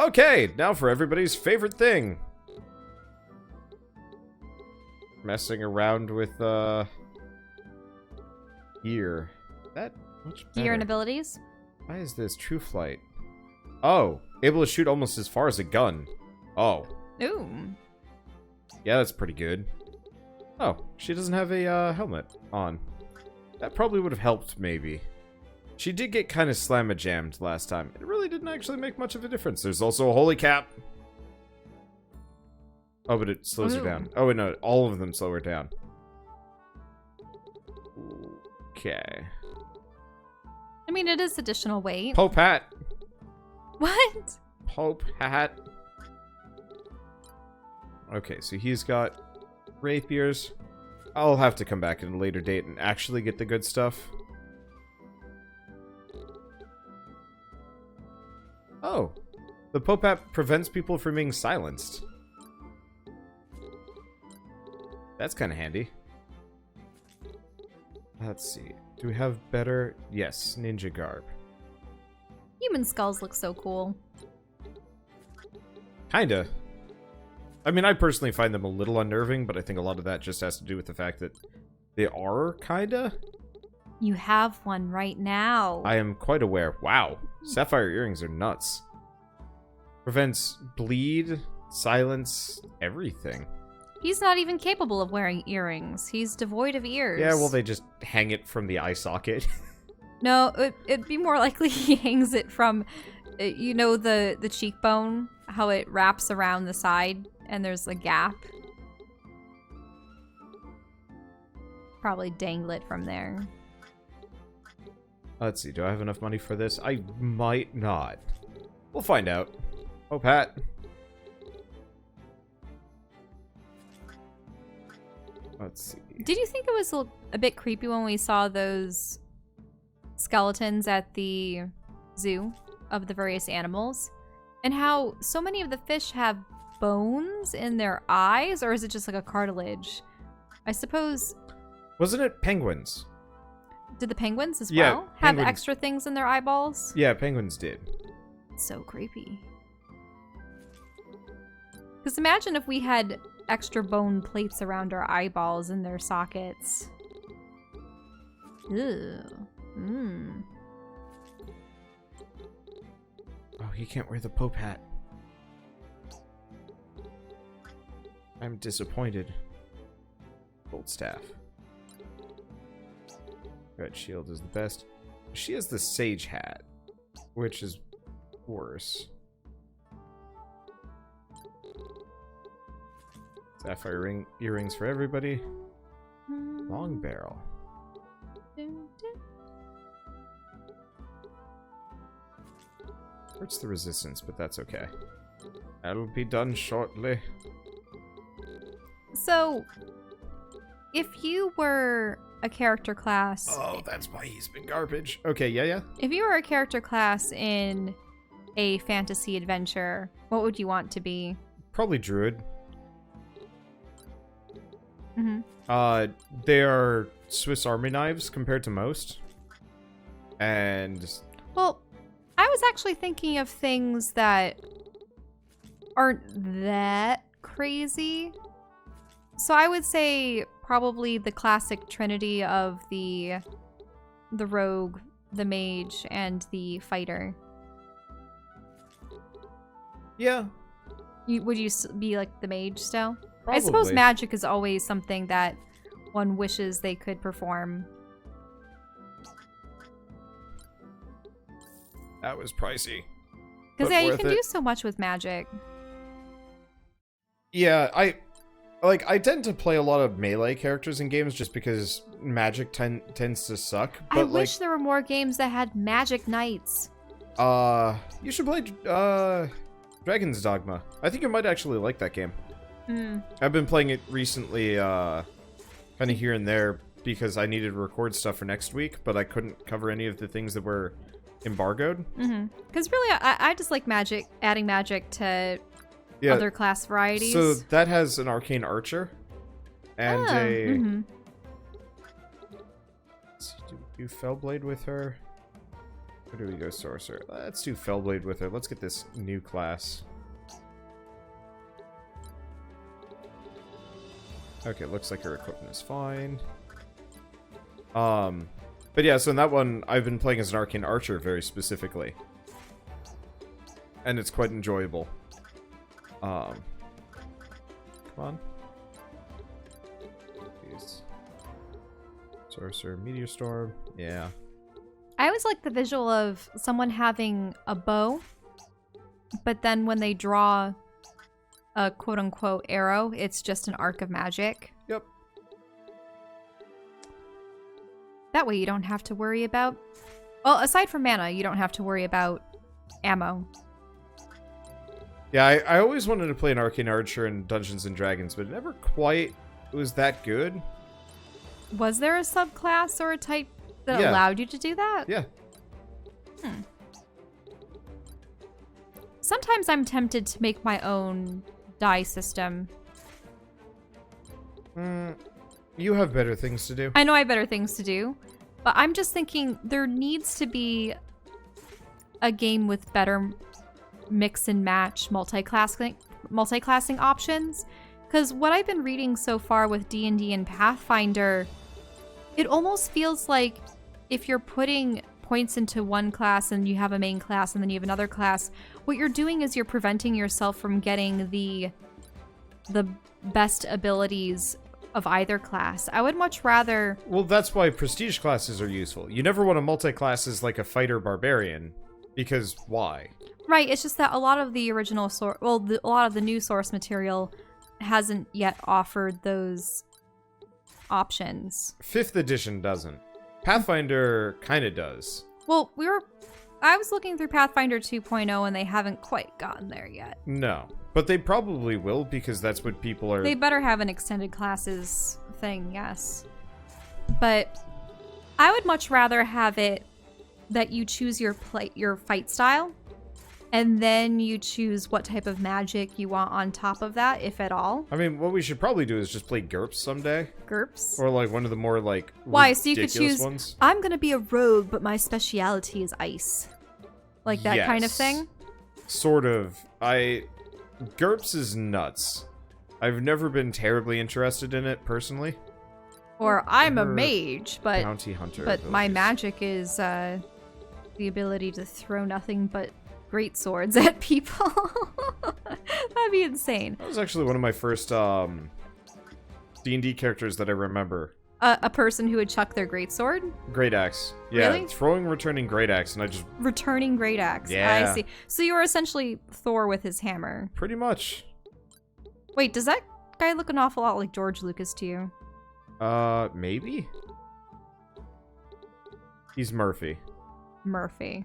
Okay, now for everybody's favorite thing. Messing around with, gear. That much better. Gear and abilities? Why is this true flight? Oh, able to shoot almost as far as a gun. Oh. Ooh. Yeah, that's pretty good. Oh, she doesn't have a, helmet on. That probably would have helped, maybe. She did get kind of slamma-jammed last time. It really didn't actually make much of a difference. There's also a holy cap. Oh, but it slows her down. Oh, wait, no. All of them slow her down. Okay. I mean, it is additional weight. Pope hat. What? Pope hat. Okay, so he's got rapiers. I'll have to come back at a later date and actually get the good stuff. Oh. The Pope hat prevents people from being silenced. That's kind of handy. Let's see. Do we have better? Yes, ninja garb. Human skulls look so cool. Kinda. I mean, I personally find them a little unnerving, but I think a lot of that just has to do with the fact that they are kinda. You have one right now. I am quite aware. Wow. Sapphire earrings are nuts. Prevents bleed, silence, everything. He's not even capable of wearing earrings. He's devoid of ears. Yeah, well, they just hang it from the eye socket. No, it'd be more likely he hangs it from, you know, the cheekbone, how it wraps around the side and there's a gap. Probably dangle it from there. Let's see, do I have enough money for this? I might not. We'll find out. Oh, Pat. Let's see. Did you think it was a bit creepy when we saw those skeletons at the zoo of the various animals? And how so many of the fish have bones in their eyes? Or is it just like a cartilage? I suppose... Wasn't it penguins? Did the penguins as Yeah, well have penguins. extra things in their eyeballs? Yeah, penguins did. It's so creepy. Because imagine if we had extra bone plates around our eyeballs in their sockets. Ew. Mmm. Oh, he can't wear the Pope hat. I'm disappointed. Gold staff. Red shield is the best. She has the sage hat, which is worse. Sapphire earrings for everybody. Long barrel. Hurts the resistance, but that's okay. That'll be done shortly. So, if you were a character class... Oh, that's why he's been garbage. Okay, yeah. If you were a character class in a fantasy adventure, what would you want to be? Probably druid. Mm-hmm. They are Swiss Army knives compared to most. And... Well, I was actually thinking of things that aren't that crazy. So I would say probably the classic trinity of the rogue, the mage, and the fighter. yeah, Would you be like the mage still? probably. I suppose magic is always something that one wishes they could perform. That was pricey. Because but yeah, you worth can it. do so much with magic. Yeah, I tend to play a lot of melee characters in games just because magic tends to suck. But I wish there were more games that had magic knights. You should play Dragon's Dogma. I think you might actually like that game. I've been playing it recently, kind of here and there because I needed to record stuff for next week, but I couldn't cover any of the things that were embargoed. Because really, I just like magic, adding magic to Yeah. other class varieties. So that has an arcane archer and a. Let's see, do Fellblade with her. Where do we go, Sorcerer? Let's do Fellblade with her. Let's get this new class. Okay, looks like her equipment is fine. But yeah, so in that one, I've been playing as an Arcane Archer very specifically. And it's quite enjoyable. Come on. Please. Sorcerer, Meteor Storm. Yeah. I always like the visual of someone having a bow, but then when they draw a quote-unquote arrow, it's just an arc of magic. Yep. That way you don't have to worry about... Well, aside from mana, you don't have to worry about ammo. Yeah, I always wanted to play an Arcane Archer in Dungeons & Dragons, but it never quite was that good. Was there a subclass or a type that allowed you to do that? Yeah. Sometimes I'm tempted to make my own die system. You have better things to do. I know I have better things to do, but I'm just thinking there needs to be a game with better mix and match multi-classing options, because what I've been reading so far with D&D and Pathfinder, it almost feels like if you're putting points into one class and you have a main class and then you have another class, what you're doing is you're preventing yourself from getting the best abilities of either class. I would much rather... Well, that's why prestige classes are useful. You never want to multi-class like a fighter barbarian, because why? Right, it's just that a lot of the original source... Well, a lot of the new source material hasn't yet offered those options. 5th edition doesn't. Pathfinder kind of does. Well, I was looking through Pathfinder 2.0 and they haven't quite gotten there yet. No, but they probably will, because that's what people are... They better have an extended classes thing, yes. But I would much rather have it that you choose your fight style, and then you choose what type of magic you want on top of that, if at all. I mean, what we should probably do is just play GURPS someday. GURPS? Or like one of the more like Why? So you could choose, ones. I'm gonna be a rogue, but my speciality is ice. Like that kind of thing? Sort of. GURPS is nuts. I've never been terribly interested in it, personally. Or I'm a mage, but Bounty Hunter my abilities. magic is the ability to throw nothing but great swords at people. That'd be insane. That was actually one of my first D&D characters that I remember. A person who would chuck their great sword? Great Axe. Yeah, Really? throwing, returning Great Axe, and I just... Returning great axe. Yeah. I see. So you were essentially Thor with his hammer. Pretty much. Wait, does that guy look an awful lot like George Lucas to you? Maybe? He's Murphy. Murphy.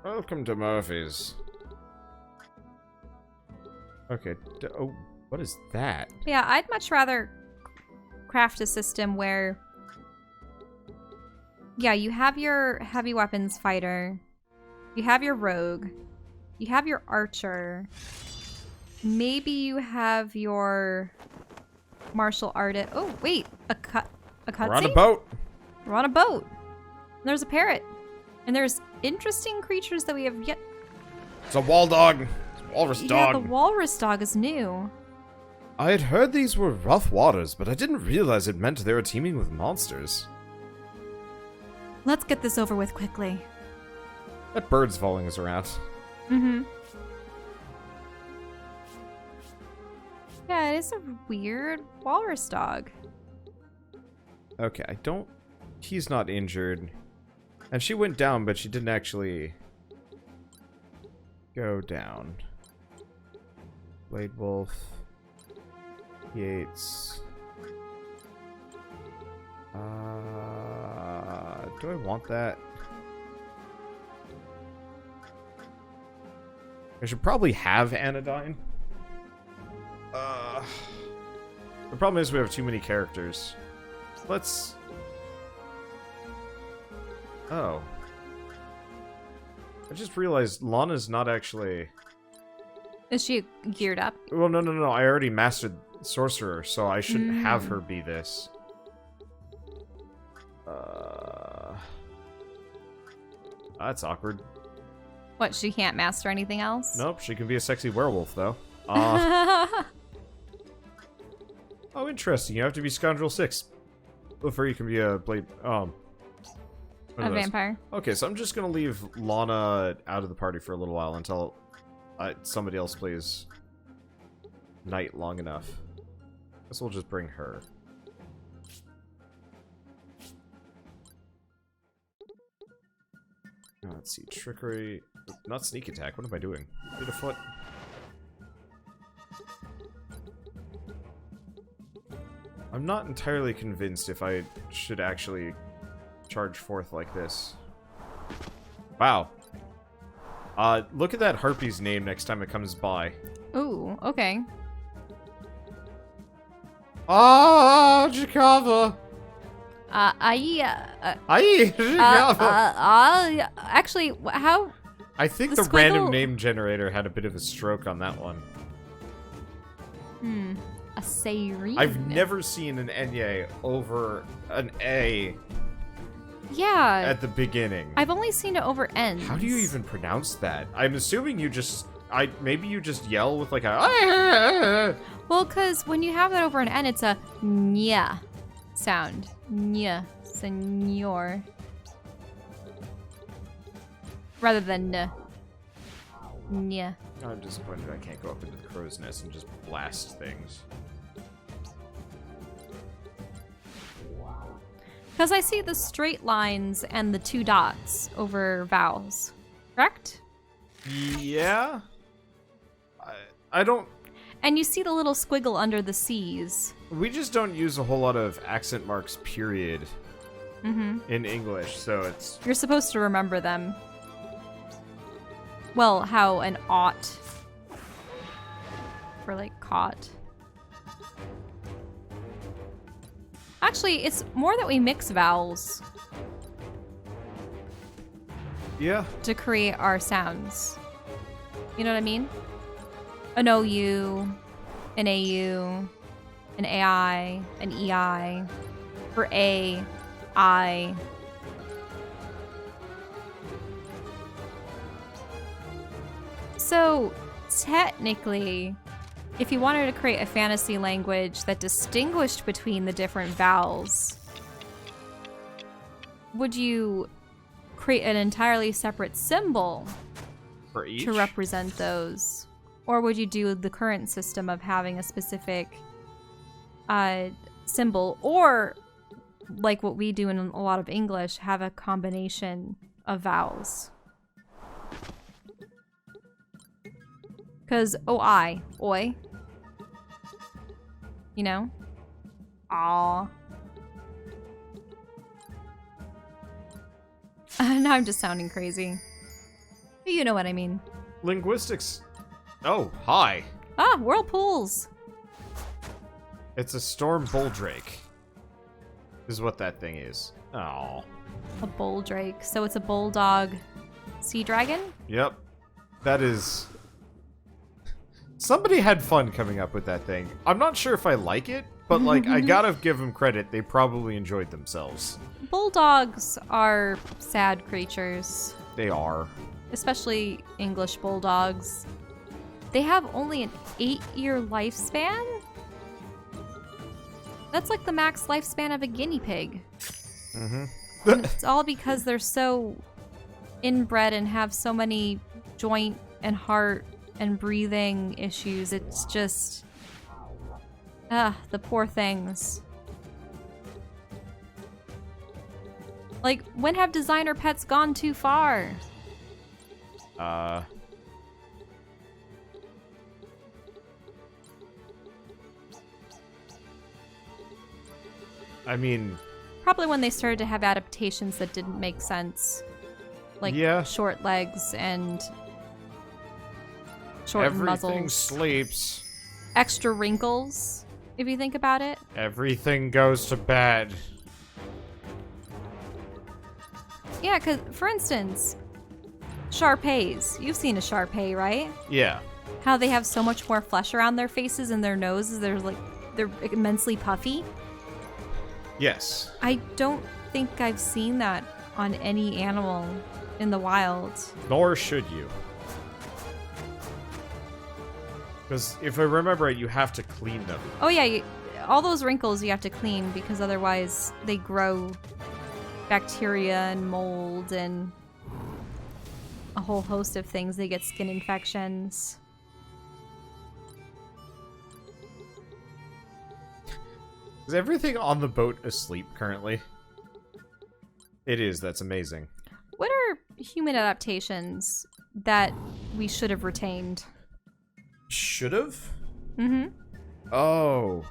Welcome to Murphy's. Okay. Oh, what is that? Yeah, I'd much rather craft a system where, yeah, you have your heavy weapons fighter, you have your rogue, you have your archer, maybe you have your martial artist. Oh, wait, a cutscene? We're on a boat. We're on a boat. And there's a parrot. And there's interesting creatures that we have yet... It's a wall dog. It's a walrus Yeah, dog. the walrus dog is new. I had heard these were rough waters, but I didn't realize it meant they were teeming with monsters. Let's get this over with quickly. That bird's following us around. Mm-hmm. Yeah, it is a weird walrus dog. Okay, he's not injured. And she went down, but she didn't actually go down. Blade Wolf. Yates. Do I want that? I should probably have Anodyne. The problem is we have too many characters. Let's... Oh. I just realized Lana's not actually... Is she geared up? Well, no. I already mastered Sorcerer, so I shouldn't have her be this. That's awkward. What, she can't master anything else? Nope, she can be a sexy werewolf, though. Oh, interesting. You have to be Scoundrel 6 before you can be a blade... A vampire. Okay, so I'm just gonna leave Lana out of the party for a little while until somebody else plays Knight long enough. Guess we'll just bring her. Let's see, trickery... Not sneak attack, what am I doing? Fleet of foot. I'm not entirely convinced if I should actually charge forth like this. Wow. Look at that harpy's name next time it comes by. Ooh, okay. Ah, Jakava! Actually, how... I think the random name generator had a bit of a stroke on that one. A Sayrine. I've never seen an Enye over an A yeah. at the beginning. I've only seen it over N's. How do you even pronounce that? I'm assuming you just... maybe you just yell with like a... Well, because when you have that over an N, it's a nya sound. Nya. Senor. Rather than n. Nya. I'm disappointed I can't go up into the crow's nest and just blast things. Because I see the straight lines and the 2 dots over vowels. Correct? Yeah? I don't... And you see the little squiggle under the C's. We just don't use a whole lot of accent marks, period, in English, so it's... You're supposed to remember them. Well, how an ought for like caught. Actually, it's more that we mix vowels. Yeah. To create our sounds. You know what I mean? An OU, an AU, an AI, an EI, for A, I. So, technically, if you wanted to create a fantasy language that distinguished between the different vowels, would you create an entirely separate symbol For each? to represent those? Or would you do the current system of having a specific symbol? Or, like what we do in a lot of English, have a combination of vowels? Because OI, oi. You know? Aw. Now I'm just sounding crazy. But you know what I mean. Linguistics. Oh, hi. Ah, whirlpools. It's a storm bulldrake. Is what that thing is. Oh. A bulldrake. So it's a bulldog sea dragon? Yep. That is... Somebody had fun coming up with that thing. I'm not sure if I like it, but like, I gotta give them credit. They probably enjoyed themselves. Bulldogs are sad creatures. They are. Especially English bulldogs. They have only an 8-year lifespan? That's like the max lifespan of a guinea pig. And it's all because they're so inbred and have so many joint and heart and breathing issues. It's just... the poor things. Like, when have designer pets gone too far? I mean... Probably when they started to have adaptations that didn't make sense. Like short legs and short muzzles. Everything sleeps. Extra wrinkles, if you think about it. Everything goes to bed. Yeah, because, for instance, Shar-Peis. You've seen a Shar-Pei, right? Yeah. How they have so much more flesh around their faces and their noses. They're immensely puffy. Yes. I don't think I've seen that on any animal in the wild. Nor should you. Because if I remember right, you have to clean them. Oh yeah, all those wrinkles you have to clean because otherwise they grow bacteria and mold and a whole host of things. They get skin infections. Is everything on the boat asleep currently? It is, that's amazing. What are human adaptations that we should have retained? Should have? Mm-hmm. Oh.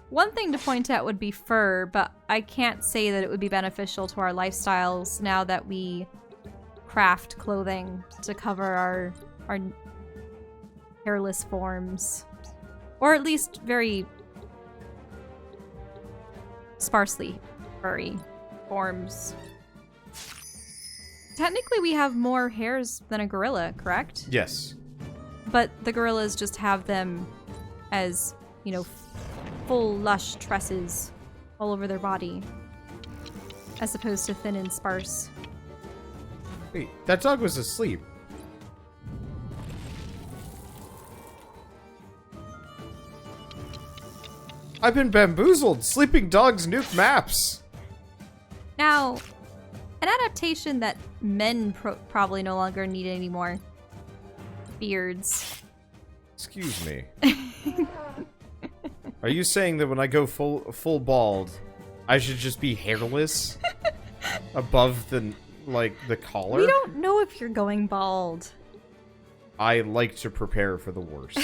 One thing to point out would be fur, but I can't say that it would be beneficial to our lifestyles now that we craft clothing to cover our hairless forms. Or at least very sparsely furry forms. Technically, we have more hairs than a gorilla, correct? Yes. But the gorillas just have them as, you know, full lush tresses all over their body, as opposed to thin and sparse. Wait, that dog was asleep. I've been bamboozled. Sleeping dogs nuke maps. Now, an adaptation that men probably no longer need anymore. Beards. Excuse me. Are you saying that when I go full bald, I should just be hairless above the the collar? We don't know if you're going bald. I like to prepare for the worst.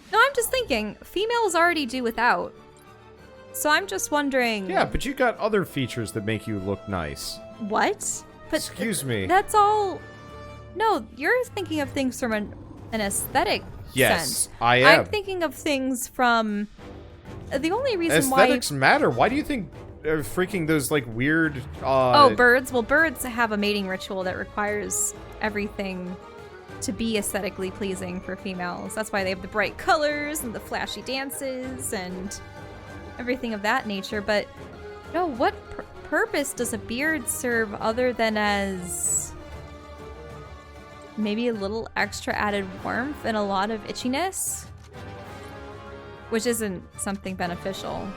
No, I'm just thinking, females already do without. So I'm just wondering... Yeah, but you got other features that make you look nice. What? But excuse me. That's all... No, you're thinking of things from an aesthetic sense. I am. I'm thinking of things from... The only reason Aesthetics matter. Why do you think freaking those, weird... Oh, birds? Well, birds have a mating ritual that requires everything to be aesthetically pleasing for females. That's why they have the bright colors and the flashy dances and everything of that nature. But no, what purpose does a beard serve other than as maybe a little extra added warmth and a lot of itchiness? Which isn't something beneficial.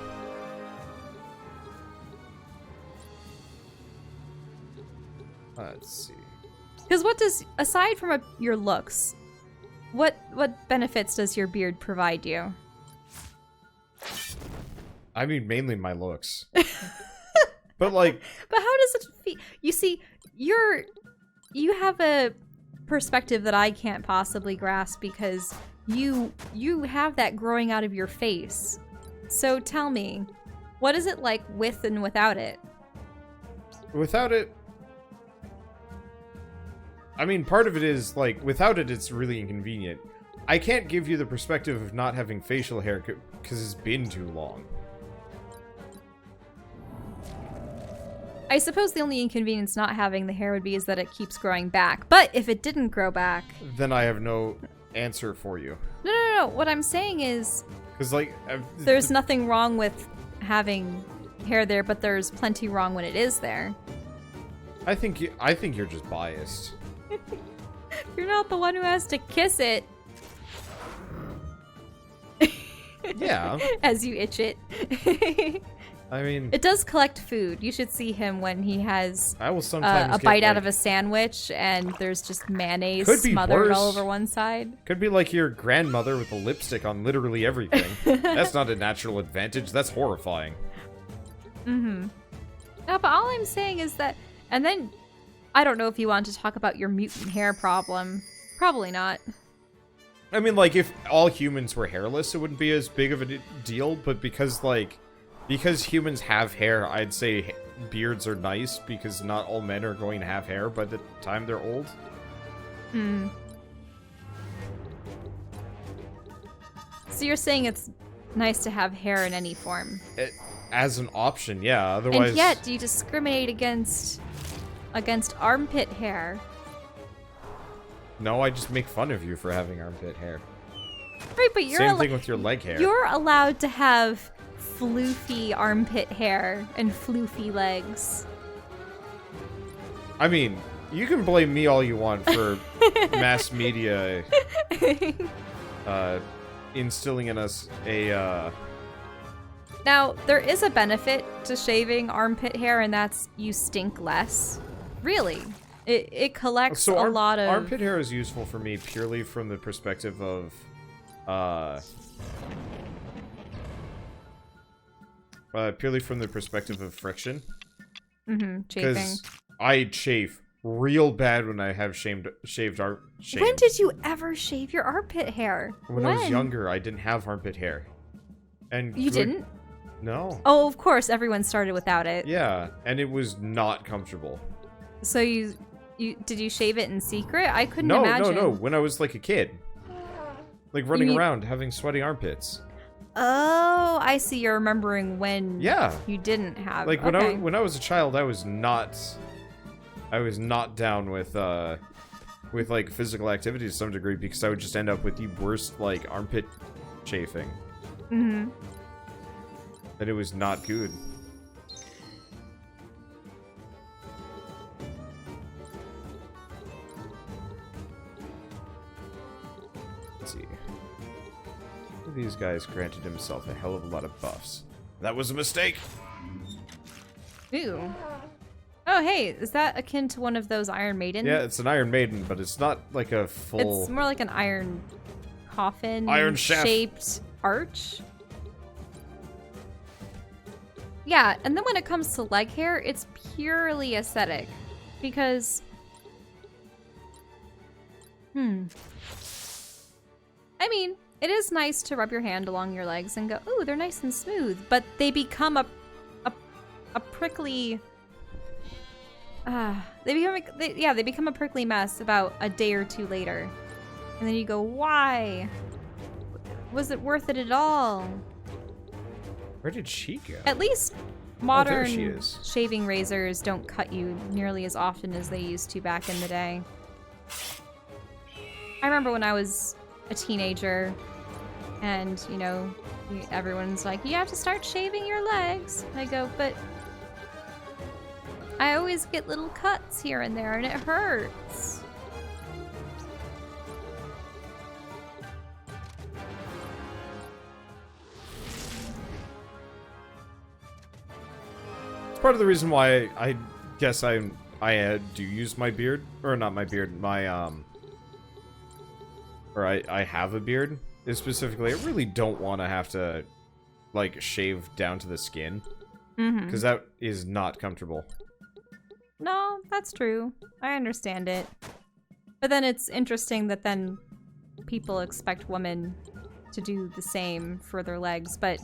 Let's see. Because what does, aside from your looks, what benefits does your beard provide you? I mean, mainly my looks. But But how does it feel? You see, you have a perspective that I can't possibly grasp because you have that growing out of your face. So tell me, what is it like with and without it? Without it, I mean, part of it is, without it, it's really inconvenient. I can't give you the perspective of not having facial hair because it's been too long. I suppose the only inconvenience not having the hair would be is that it keeps growing back. But if it didn't grow back... Then I have no answer for you. No. What I'm saying is... Because, there's nothing wrong with having hair there, but there's plenty wrong when it is there. I think you're just biased. You're not the one who has to kiss it. Yeah. As you itch it. I mean... It does collect food. You should see him when he has I will sometimes a bite out of a sandwich and there's just mayonnaise smothered all over one side. Could be like your grandmother with a lipstick on literally everything. That's not a natural advantage. That's horrifying. Mm-hmm. No, but all I'm saying is that... And then... I don't know if you want to talk about your mutant hair problem. Probably not. I mean, if all humans were hairless, it wouldn't be as big of a deal, but because humans have hair, I'd say beards are nice, because not all men are going to have hair by the time they're old. Hmm. So you're saying it's nice to have hair in any form? As an option, yeah, otherwise... And yet, do you discriminate against armpit hair? No, I just make fun of you for having armpit hair. Right, but you're Same thing with your leg hair. You're allowed to have floofy armpit hair and floofy legs. I mean, you can blame me all you want for mass media instilling in us a Now, there is a benefit to shaving armpit hair, and that's you stink less. Really. It collects a lot of... Armpit hair is useful for me purely from the perspective of... friction. Mm-hmm, chafing. Because I chafe real bad when I have shaved When did you ever shave your armpit hair? When I was younger, I didn't have armpit hair. And you didn't? No. Oh, of course, everyone started without it. Yeah, and it was not comfortable. So did you shave it in secret? I couldn't imagine. No. When I was like a kid, like running around having sweaty armpits. Oh, I see. You're remembering when. Yeah. You didn't have. Like when I was a child, I was not down with like physical activity to some degree because I would just end up with the worst like armpit chafing. Mm-hmm. And it was not good. Let's see. One of these guys granted himself a hell of a lot of buffs. That was a mistake! Ooh. Oh, hey, is that akin to one of those Iron Maiden? Yeah, it's an Iron Maiden, but it's not like a full... It's more like an iron coffin Iron shaft shaped arch. Yeah, and then when it comes to leg hair, it's purely aesthetic. Because... I mean, it is nice to rub your hand along your legs and go, ooh, they're nice and smooth. But they become a prickly... they become a prickly mess about a day or two later. And then you go, why? Was it worth it at all? Where did she go? At least modern there she is. shaving razors don't cut you nearly as often as they used to back in the day. I remember when I was a teenager and, you know, everyone's like, you have to start shaving your legs. I go, but I always get little cuts here and there and it hurts. It's part of the reason why I guess I do use my beard, or not my beard, my or I have a beard. Is specifically, I really don't want to have to like shave down to the skin, because that is not comfortable. No, that's true. I understand it. But then it's interesting that then people expect women to do the same for their legs, but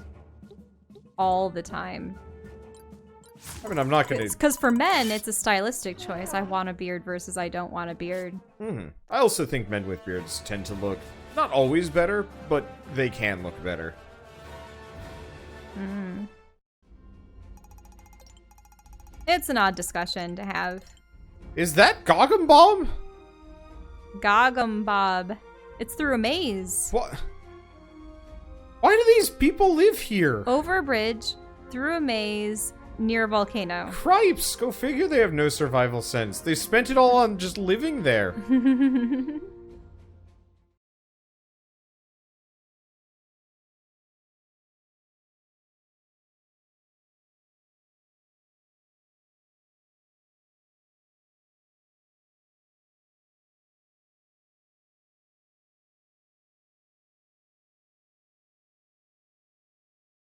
all the time. I mean, I'm not gonna... Because for men, it's a stylistic choice. I want a beard versus I don't want a beard. I also think men with beards tend to look, not always better, but they can look better. It's an odd discussion to have. Is that Goggum Bomb? Goggum Bob. It's through a maze. What? Why do these people live here? Over a bridge, through a maze, near a volcano. Cripes! Go figure they have no survival sense. They spent it all on just living there.